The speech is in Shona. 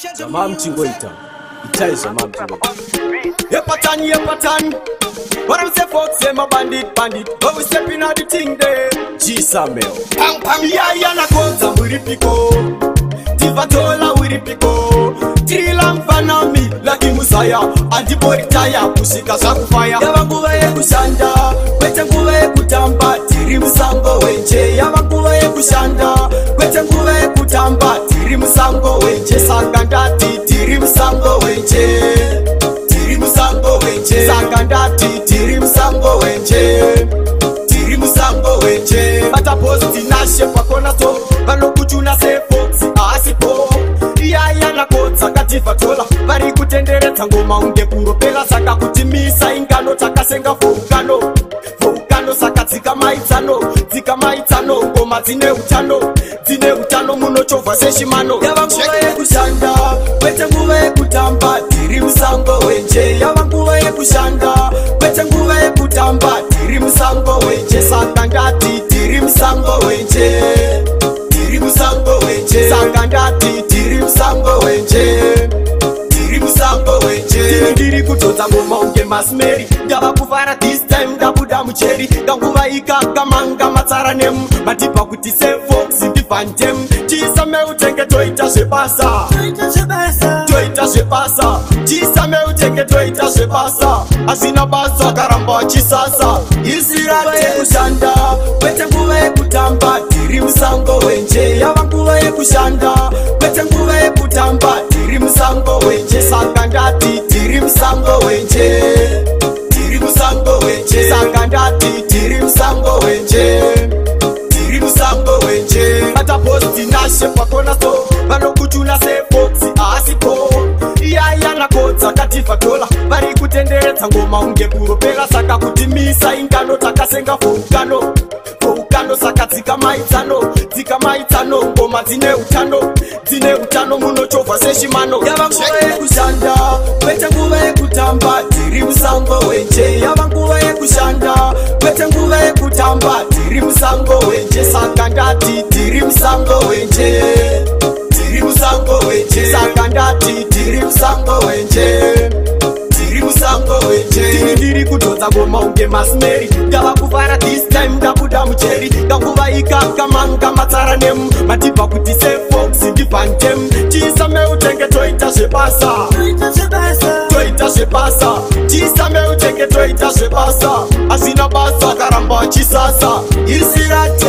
Zamam Tingoita. Itai Zamam Tingoita. Pattern. What I'm say folks say my bandit. But we stepping out the thing there. G-Samuel. Pam ya na konza wiripiko. Tivatola wiripiko. Trilam fanami laki musaya. Antiporitaya kushika sakufaya. Yabanguva ye kushanda. Kwete nguva ye kutamba. Tiri musango wenche. Yabanguva ye kushanda. Kwete nguva ye kutamba. Tiri musango wenche. Sakandati tiri musango wenche. Musango wenche sakandati tiri musango wenche tiri musango wenche ata posti nashe pakona to vanokuchuna se fox asipo iyaya nakotsa katifatola vari kutenderedza ngoma unge kuropela saka kutimisa ingano takasenga foukano saka dzika maitsano ngoma dzine utano munochovha seshimano yava nguva yekushanda kwete nguva yekutamba tiri musango wenche yava nguva yekushanda kwete nguva yekutamba tiri musango wenche saka ndati tiri musango wenche saka ndati tiri musango wenche ndiri kutodza ngoma unge masimeri ndava kufara this time ndabuda mucheri nganguva ikakamanga matsara nemu matipa kuti sefox ndivantem chisameutenge toita zvebasa chisameutenge toita zvebasa hazvina basa akaramba wachisasa isirate kushanda kwete nguva yekutamba tiri musango wenche yava nguva yekushanda kwete nguva yekutamba tiri musango wenche saka ndati tiri musango wenche saka ndati tiri musango wenche ata posti nashe pakona so vanokuchuna sefox asipo iyaya nakodza katifatola vari kutenderedza ngoma unge kuropela saka kutimisa ingano takasenga foukano saka dzika maitsano ngoma dzine utano munochovha seshimano yava nguva yekushanda kwete nguva yekutamba tiri musango wenche yava nguva yekushanda kwete nguva yekutamba tiri musango wenche saka ndati tiri musango wenche saka ndati tiri musango wenche ndiri kutodza ngoma unge masimeri ndava kufara this time ndabuda mucheri nganguva ikakamanga matsara nemu matipa kuti sefox ndivantem chisameutenge toita zvebasa chisameutenge toita zvebasa hazvina basa akaramba wachisasa isirati